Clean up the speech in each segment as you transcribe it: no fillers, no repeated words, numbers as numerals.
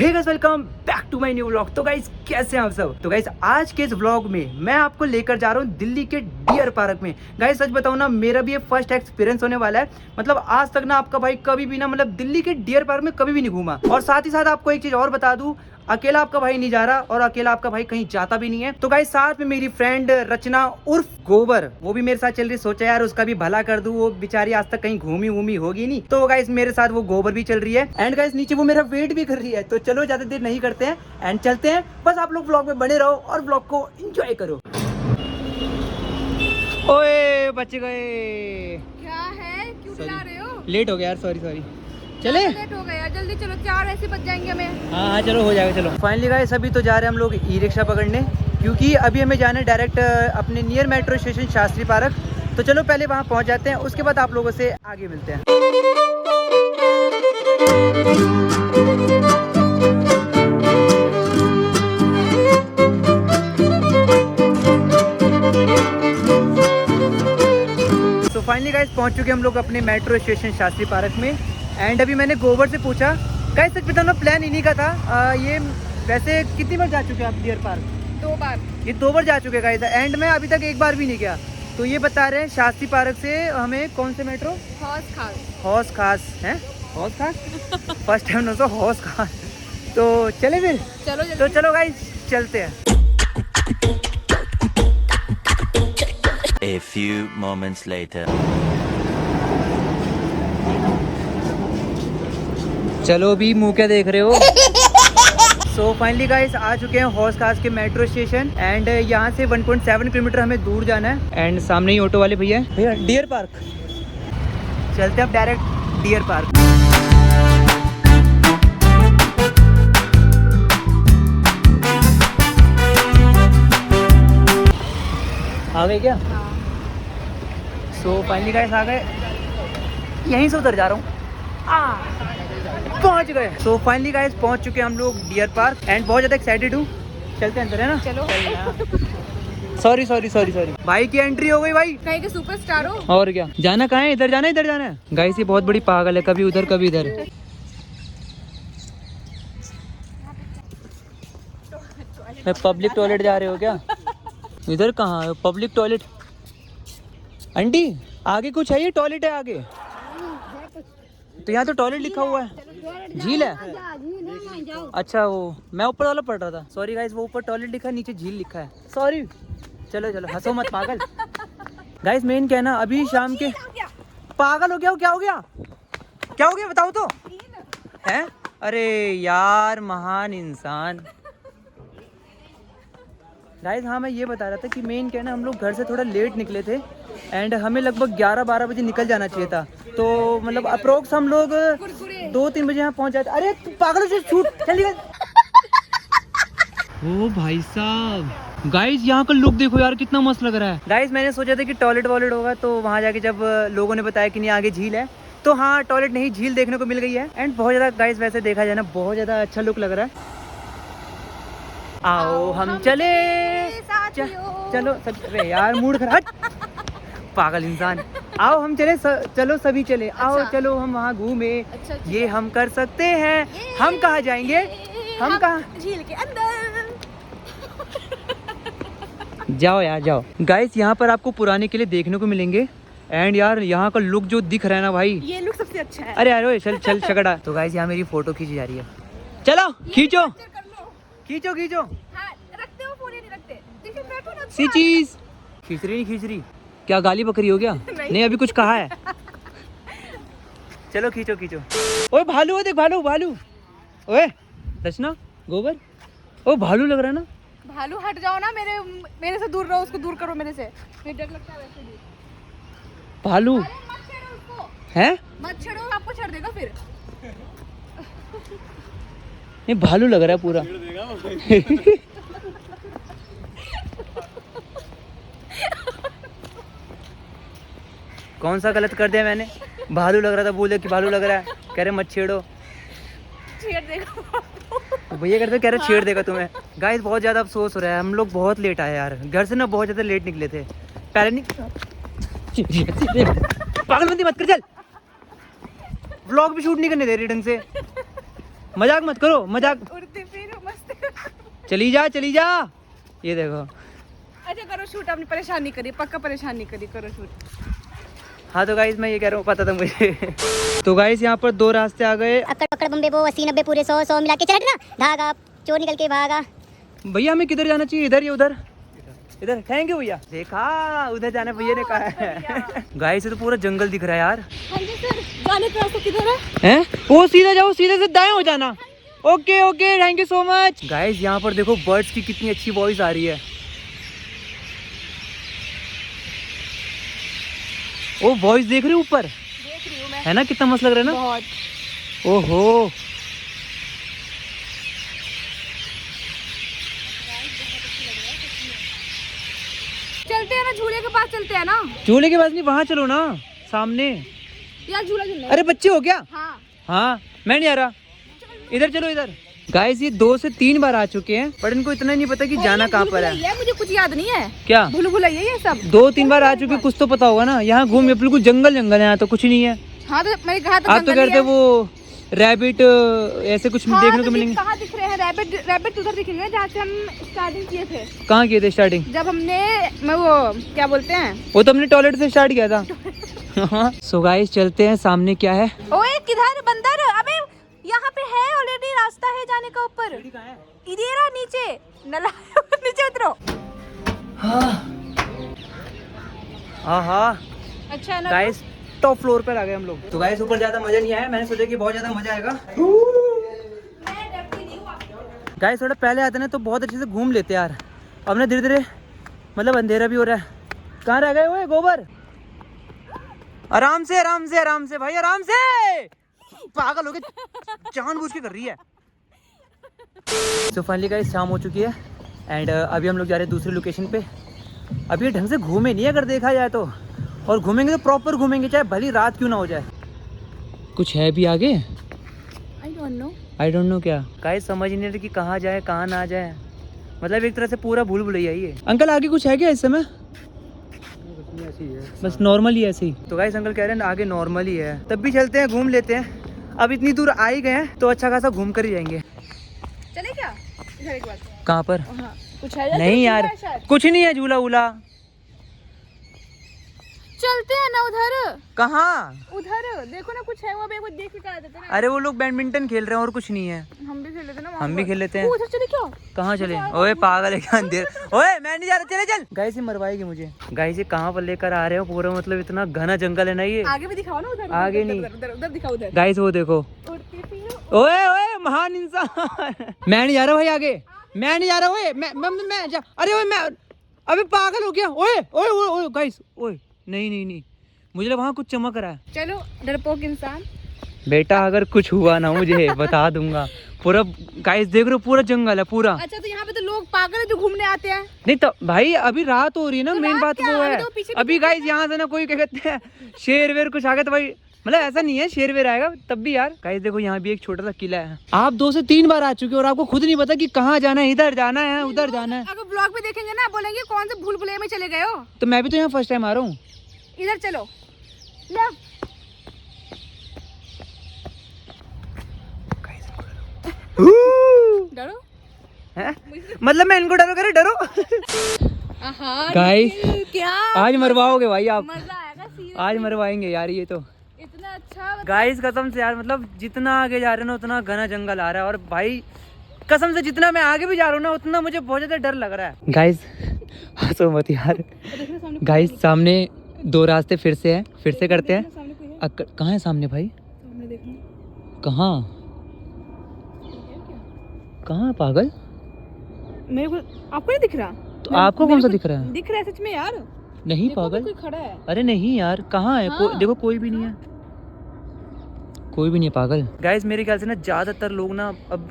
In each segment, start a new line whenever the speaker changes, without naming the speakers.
Hey guys, welcome back to my new vlog. तो guys कैसे हैं आप सब। तो गाइस आज के इस व्लॉग में मैं आपको लेकर जा रहा हूँ दिल्ली के डियर पार्क में। गाइस सच बताऊँ ना, मेरा भी ये फर्स्ट एक्सपीरियंस होने वाला है। मतलब आज तक ना आपका भाई कभी भी ना मतलब दिल्ली के डियर पार्क में कभी भी नहीं घूमा। और साथ ही साथ आपको एक चीज और बता दूं, अकेला आपका भाई नहीं जा रहा और अकेला आपका भाई कहीं जाता भी नहीं है। तो गाइस साथ में मेरी फ्रेंड रचना उर्फ गोबर, वो भी मेरे साथ चल रही। सोचा यार उसका भी भला कर दूं, वो बेचारी आज तक कहीं घूमी होगी नहीं। तो गाइस मेरे साथ वो गोबर भी चल रही है। एंड गाइस नीचे वो मेरा वेट भी कर रही है। तो चलो ज्यादा देर नहीं करते हैं एंड चलते हैं। बस आप लोग व्लॉग में बने रहो और व्लॉग को एंजॉय करो। ओए बच गए।
क्या है, क्यों बुला रहे हो?
लेट हो गया यार, सॉरी। चले
लेट हो गया, जल्दी चलो, 4 ऐसे बच जाएंगे हमें।
हाँ चलो हो जाएगा। चलो फाइनली गाइस अभी तो जा रहे हैं हम लोग ई रिक्शा पकड़ने, क्योंकि अभी हमें जाना है डायरेक्ट अपने near metro station Shastri park. तो चलो पहले वहाँ पहुँच जाते हैं, उसके बाद आप लोगों से आगे मिलते हैं। तो फाइनली गाइस पहुँच चुके हम लोग अपने मेट्रो स्टेशन शास्त्री पार्क में। एंड अभी मैंने गोबर से पूछा, गाइस सच बताऊं ना प्लान इन्हीं का था। ये वैसे कितनी बार जा चुके हैं आप डियर पार्क?
2 बार।
ये 2 बार जा चुके गाइस, एंड मैं अभी तक एक बार भी नहीं गया। तो ये बता रहे हैं शास्त्री पार्क से हमें कौन से मेट्रो? हौस खास है। हौस खास फर्स्ट टाइम ना, तो हौस खास। तो चले फिर,
चलो
तो चलो गाइस चलते हैं।
A few moments later.
चलो भी मुँह क्या देख रहे हो। सो फाइनली गाइस आ चुके हैं हौस खास के मेट्रो स्टेशन। एंड यहाँ से 1.7 किलोमीटर हमें दूर जाना है। एंड सामने ही ऑटो वाले भैया डियर पार्क। चलते हैं अब डायरेक्ट डियर पार्क। आ गए क्या? सो फाइनली गाइस आ गए, यहीं से उतर जा रहा हूँ। पहुंच गए। सो फाइनली गाइस पहुंच चुके हैं हम लोग डियर पार्क एंड बहुत ज्यादा एक्साइटेड हूँ। चलते हैं अंदर, है ना?
चलो।
सॉरी भाई की एंट्री हो गई भाई।
कहीं के सुपरस्टार हो।
और क्या, जाना कहाँ है? इधर जाना है। गाइस ये बहुत बड़ी पागल है, कभी उधर कभी इधर। पब्लिक टॉयलेट जा रहे हो क्या? इधर कहाँ है पब्लिक टॉयलेट? आंटी आगे कुछ है, ये टॉयलेट है आगे। तो यहाँ तो टॉयलेट लिखा हुआ है, झील है। अच्छा वो मैं ऊपर वाला पढ़ रहा था। सॉरी गाइस, वो ऊपर टॉयलेट लिखा है, नीचे झील लिखा है। सॉरी। चलो हंसो मत पागल। गाइस मेन क्या है ना, अभी शाम के पागल हो गया हो। क्या हो गया बताओ तो। हैं? अरे यार महान इंसान। गाइस हाँ मैं ये बता रहा था कि मेन क्या है ना, हम लोग घर से थोड़ा लेट निकले थे एंड हमें लगभग 11-12 बजे निकल जाना चाहिए था। तो मतलब अप्रोक्स हम लोग 2-3 बजे यहाँ पहुँच जाते। अरे पागलों से छूट चलिए। ओ भाई साहब, गाइस यहाँ का लुक देखो यार, कितना मस्त लग रहा है। गाइस मैंने सोचा था कि टॉयलेट वॉयलेट होगा, तो वहाँ जाके जब लोगों ने बताया कि नहीं आगे झील है, तो हाँ टॉयलेट नहीं झील देखने को मिल गई है। एंड बहुत ज़्यादा गाइस वैसे देखा जाए ना, बहुत ज़्यादा अच्छा लुक लग रहा है। आओ हम चले। चलो सब। अरे यार मूड खराब, पागल इंसान। आओ हम चले चलो सभी चले। आओ चलो हम वहाँ घूमे। ये हम कर सकते हैं। हम कहाँ जाएंगे? हम कहाँ?
झील के अंदर।
जाओ यार जाओ। गाइस यहाँ पर आपको पुराने किले देखने को मिलेंगे। एंड यार यहाँ का लुक जो दिख रहा है ना भाई,
ये लुक सबसे अच्छा है।
अरे यार चल शकड़ा। तो गाइस यहाँ मेरी फोटो खींची जा रही है। चलो खींचो
हाँ, रखते हो फोन या नहीं रखते? देखिए बैठो ना।
सी चीज खींच रही। क्या गाली बकरी हो गया? नहीं अभी कुछ कहा है। चलो खींचो। ओए भालू है, देख भालू। ओए रचना गोबर, ओ भालू लग रहा है ना।
भालू हट जाओ ना, मेरे से दूर रहो, उसको दूर करो मेरे से। मुझे डर लगता है वैसे भी।
भालू
अरे मत छेड़ो उसको।
है?
मत छेड़ो, आपको छेड़ देगा फिर।
ये भालू लग रहा है पूरा। कौन सा गलत कर दिया मैंने? भालू लग रहा था, बोले कि भालू लग रहा है, कह रहे मत छेड़ो।
छेड़ देगा
भैया कहते कह रहे छेड़ देगा तुम्हें। गाइस बहुत ज़्यादा अफसोस हो रहा है, हम लोग बहुत लेट आए यार, घर से ना बहुत ज़्यादा लेट निकले थे। पहले नहीं पागलबंदी मत कर, चल। व्लॉग भी शूट नहीं करने दे रही ढंग से। मजाक मत करो, मजाक।
उड़ती फिर मस्त।
चली जा चली जा। ये देखो।
अच्छा करो शूट, अपनी परेशान नहीं करी, पक्का परेशान नहीं करी, करो शूट।
हाँ तो गाइस मैं ये कह रहा हूँ, पता था मुझे। तो गाइस यहाँ पर 2 रास्ते आ गए।
अक्कड़ पकड़ बम्बे वो 80 90 पूरे 100 100 मिला के चल ना, धागा चोर निकल के भागा।
भैया हमें किधर जाना चाहिए? इधर या उधर? इधर। थैंक यू भैया। देखा, उधर जाना भैया ने कहा है। गाइस ये तो पूरा जंगल दिख रहा है यार।
हाँ जी सर, जाने का रास्ता किधर है?
हैं? वो सीधा जाओ, सीधे से दाएं हो जाना। Okay okay, thank you so much. Guys यहाँ पर देखो बर्ड्स की कितनी अच्छी वॉइस आ रही है। ओ वॉइस देख रहे हो ऊपर?
देख रही हूँ मैं।
है ना, कितना मस्त लग रहा है ना।
बहुत।
ओहो।
चलते हैं ना, झूले के पास चलते हैं ना।
झूले के पास नहीं, वहाँ चलो ना, सामने।
यार झूला झूलना है।
अरे बच्चे हो क्या?
हाँ।
हाँ मैं नहीं आ रहा, इधर चलो इधर। गाइस ये 2 से 3 बार आ चुके हैं, पर इनको इतना नहीं पता कि जाना कहाँ पर है।
मुझे कुछ याद नहीं है।
क्या?
भूल भुलैया ये सब।
2-3 बार आ चुके, कुछ तो पता होगा ना। यहाँ घूम, बिल्कुल जंगल जंगल है, यहाँ तो कुछ नहीं है।
हाँ तो मैंने कहा था
आप तो कहते वो रैबिट ऐसे कुछ देखने को मिलेंगे।
कहाँ दिख रहे हैं रैबिट? रैबिट उधर दिखेंगे जहाँ से हम स्टार्टिंग किए थे।
कहाँ किए थे स्टार्टिंग?
जब मैं वो क्या बोलते हैं,
वो तो हमने टॉयलेट से स्टार्ट किया था। सो गाइस चलते हैं, सामने क्या है?
ओए किधर बंदर? अबे यहाँ पे है ऑलरेडी, रास्ता है जाने का ऊपर। इधर नीचे नला नीचे उतरो।
हाँ
अच्छा है ना?
गाइस टॉप फ्लोर पर आ गए हम लोग। तो गाइस ऊपर ज्यादा मजा नहीं आया, मैंने सोचा कि बहुत ज्यादा मजा आएगा। गाइस थोड़ा पहले आते ना तो बहुत अच्छे से घूम लेते यार। अब ना धीरे धीरे मतलब अंधेरा भी हो रहा है। कहाँ रह गए हुए गोबर? आराम से आराम से आराम से भाई, आराम से। पागल हो गए, जानबूझ के कर रही है। तो फाइनली गाइस शाम हो चुकी है एंड अभी हम लोग जा रहे हैं दूसरी लोकेशन पे। अभी ये ढंग से घूमे नहीं अगर देखा जाए तो, और घूमेंगे तो प्रॉपर घूमेंगे, चाहे भली रात क्यों ना हो जाए। कुछ है भी आगे? आई डोंट नो क्या। गाइस समझ नहीं रही कि कहाँ जाए कहाँ ना जाए, मतलब एक तरह से पूरा भूल भुलैया ही है। अंकल आगे कुछ है क्या इस समय? बस नॉर्मल ही ऐसे ही। तो गाइस अंकल कह रहे हैं आगे नॉर्मल ही है, तब भी चलते हैं घूम लेते हैं। अब इतनी दूर आ ही गए हैं तो अच्छा खासा घूम कर ही जाएंगे।
चले क्या इधर एक बार?
कहाँ पर?
हाँ, कुछ है
नहीं यार कुछ नहीं है, झूला वूला।
चलते हैं ना उधर।
कहाँ?
उधर देखो ना, कुछ है वहाँ पे, एक बार देख के कहा देते ना।
अरे वो लोग बैडमिंटन खेल रहे हैं और कुछ नहीं है।
हम भी खेल लेते ना,
हम भी खेल लेते हैं।
उधर चले क्या?
कहाँ चले? ओए पागल है क्या? अंधेर। ओए मैं नहीं जा रहा, चले चल। गाइस ये मरवाएगी मुझे। गाइस ये कहाँ पर लेकर आ रहे हो? पूरा मतलब इतना घना जंगल है ना ये।
आगे भी दिखाओ ना उधर।
आगे नहीं,
उधर दिखाओ उधर।
गाइस वो देखो।
उड़ती फिर।
ओए ओए महान इंसान। मैं नहीं जा रहा भाई आगे, मैं नहीं जा रहा। ओए मैं जा। अरे ओए मैं, अबे पागल हो गया। ओए ओए ओए गाइस, ओए नहीं नहीं नहीं, मुझे लगा वहाँ कुछ चमक रहा है।
चलो डरपोक इंसान।
बेटा अगर कुछ हुआ ना मुझे बता दूंगा। पूरा गाइस देख रहे हो, पूरा जंगल है पूरा।
अच्छा तो यहाँ पे तो लोग पागल है जो घूमने आते हैं।
नहीं तो भाई अभी रात हो रही है ना,
तो
मेन
रात
बात
क्या?
वो
अभी
है।
तो पीछे
अभी गाइस यहाँ से ना कोई क्या कहते हैं शेर वेर कुछ आ गया तो भाई, मतलब ऐसा नहीं है शेर वेर आएगा तब भी यार। गाइस देखो यहाँ भी एक छोटा सा किला है। आप 2 से 3 बार आ चुके हो और आपको खुद नहीं पता कि कहाँ जाना है, इधर जाना है उधर जाना है।
अगर ब्लॉग में देखेंगे ना बोलेंगे कौन से भूल भुलैया में चले गए हो।
तो मैं भी तो यहाँ फर्स्ट टाइम आ रहा हूँ।
इधर चलो ले। डरो
हैं? मतलब मैं इनको डरो करे डरो। गाइस
क्या
आज मरवाओगे भाई आप,
मजा आएगा सीरियसली।
आज मरवाएंगे यार ये तो।
इतना अच्छा
गाइस कसम से यार, मतलब जितना आगे जा रहे हैं ना उतना घना जंगल आ रहा है, और भाई कसम से जितना मैं आगे भी जा रहा हूँ ना उतना मुझे बहुत ज्यादा डर लग रहा है। गाइस हंसो मत यार। गाइस सामने 2 रास्ते फिर से हैं, फिर से करते हैं। कहाँ है सामने भाई? कहाँ कहाँ पागल?
मेरे को आपको नहीं दिख रहा?
तो आपको कौन सा दिख रहा है?
दिख रहा है सच में यार।
नहीं
देखो
पागल,
कोई खड़ा है।
अरे नहीं यार कहाँ है?
हाँ।
देखो कोई भी नहीं है, कोई भी नहीं है पागल। गाइस मेरे ख्याल से ना ज्यादातर लोग ना अब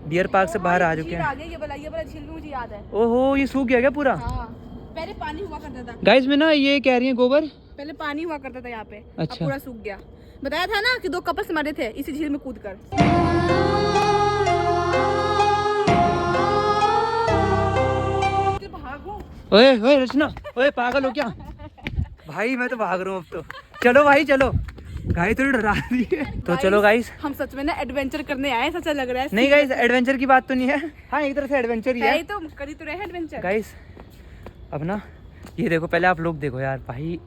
डियर पार्क से बाहर आ चुके हैं।
ये वाला झील भी मुझे याद है।
ओहो ये सूख गया क्या पूरा?
हाँ पहले पानी हुआ करता था।
गाइस में ना ये कह रही है गोबर,
पहले पानी हुआ करता था यहाँ पे।
अच्छा।
अब पूरा सूख गया। बताया था ना कि 2 कपल्स मरे थे इसी झील में कूद कर।
ओए ओए रचना, ओए पागल हो क्या? भाई मैं तो भाग रहा हूँ अब तो। चलो भाई चलो, गाइस थोड़ी डरा दी है। तो चलो गाइस,
हम सच में ना एडवेंचर करने आए, सच लग रहा है।
नहीं गाइस एडवेंचर की बात तो नहीं है, हाँ एक तरह से एडवेंचर ही है।
तो करी तो रहे एडवेंचर
गाइस अब ना ये देखो, पहले आप लोग देखो यार भाई,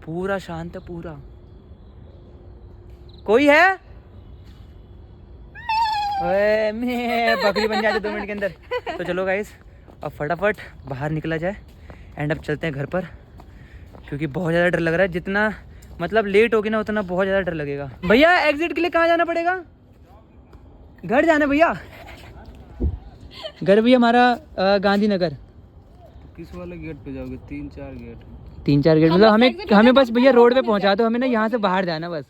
पूरा शांत है पूरा। कोई है? ओए मैं बकरी बन जाते 2 मिनट के अंदर। तो चलो गाइस अब फटाफट बाहर निकला जाए एंड अब चलते हैं घर पर, क्योंकि बहुत ज़्यादा डर लग रहा है। जितना मतलब लेट होगी ना उतना बहुत ज़्यादा डर लगेगा। भैया एग्जिट के लिए कहाँ जाना पड़ेगा? घर जाना भैया, घर भैया हमारा गांधीनगर।
किस वाले गेट पे जाओगे? 3-4 गेट।
3-4 गेट मतलब हमें बस भैया रोड पे पहुंचा दो, हमें ना यहाँ से बाहर जाना बस।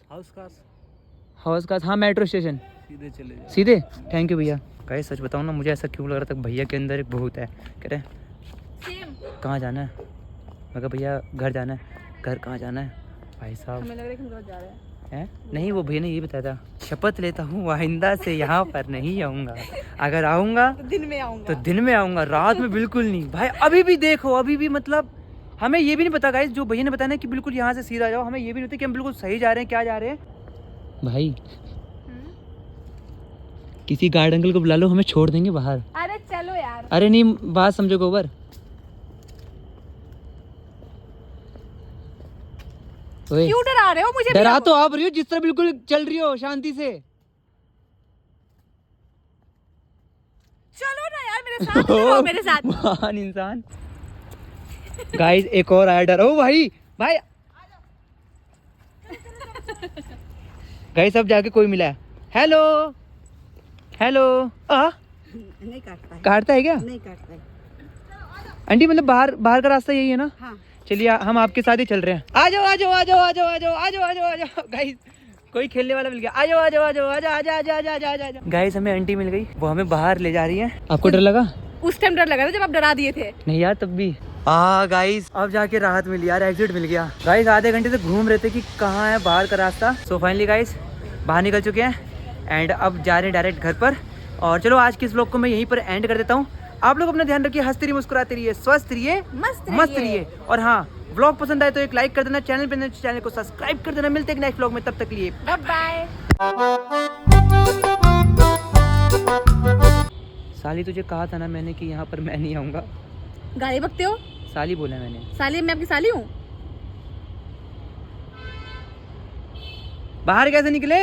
हाउस का हाँ, मेट्रो स्टेशन
सीधे चले जाओ।
सीधे। थैंक यू भैया। गाइस सच बताऊँ ना, मुझे ऐसा क्यों लग रहा था भैया के अंदर एक भूत है। कह रहे कहाँ जाना है? मैं कहा भैया घर जाना है। घर कहाँ जाना है भाई साहब?
हमें लग रहा है कि हम रोज जा रहे हैं।
नहीं वो भैया ने ये बताया था, शपथ लेता हूँ आइंदा से यहाँ पर नहीं आऊँगा, अगर आऊँगा
तो दिन में आऊंगा।
तो दिन में आऊँगा, रात में बिल्कुल नहीं। भाई अभी भी देखो, अभी भी मतलब हमें ये भी नहीं पता गाइस, जो भैया ने बताया ना कि बिल्कुल यहाँ से सीधा जाओ, हमें ये भी नहीं पता कि हम बिल्कुल सही जा रहे हैं, क्या जा रहे हैं। भाई किसी गार्ड अंकल को बुला लो, हमें छोड़ देंगे बाहर।
अरे चलो यार।
अरे नहीं बात समझो गोबर।
क्यों डरा रहे हो मुझे?
डरा तो आप रही हो, जिस तरह बिल्कुल चल रही हो शांति से।
चलो ना यार मेरे साथ, चलो मेरे साथ।
महान इंसान। गाइस एक और आया डर। ओ भाई भाई गाइस अब जाके कोई मिला है। Hello hello.
नहीं काटता है।
काटता है क्या?
नहीं काटता है।
आंटी मतलब बाहर बाहर का रास्ता यही है ना?
हाँ।
चलिए हम आपके साथ ही चल रहे हैं। आ जाओ आ जाओ आ जाओ आ जाओ आ जाओ आ जाओ आ जाओ आ जाओ गाइस, कोई खेलने वाला मिल गया। आ जाओ आ जाओ आ जाओ आ जाओ आ जाओ आ जाओ आ जाओ आ जाओ। गाइस हमें आंटी मिल गई, वो हमें बाहर ले जा रही है। आपको डर लगा?
उस टाइम डर लगा था जब आप डरा दिए थे।
नहीं यार तब भी। हाँ गाइस अब जाके राहत मिली यार, एग्जिट मिल गया। गाइस आधे घंटे से घूम रहे थे कि कहाँ है बाहर का रास्ता। सो फाइनली गाइस बाहर निकल चुके हैं एंड अब जा रहे हैं डायरेक्ट घर पर। और चलो आज के इस व्लॉग को मैं यहीं पर एंड कर देता हूँ। आप लोग अपना ध्यान रखिए, हंसते रहिए, मुस्कुराते रहिए, स्वस्थ रहिए, मस्त रहिए। और हाँ व्लॉग पसंद आए तो एक लाइक कर देना, चैनल पे चैनल को सब्सक्राइब कर देना। मिलते हैं नेक्स्ट व्लॉग में, तब तक के लिए
बाय बाय।
साली तुझे कहा था ना मैंने कि यहाँ पर मैं नहीं आऊँगा।
गाली बकते हो?
साली बोला मैंने।
साली? मैं आपकी साली हूँ?
बाहर कैसे निकले?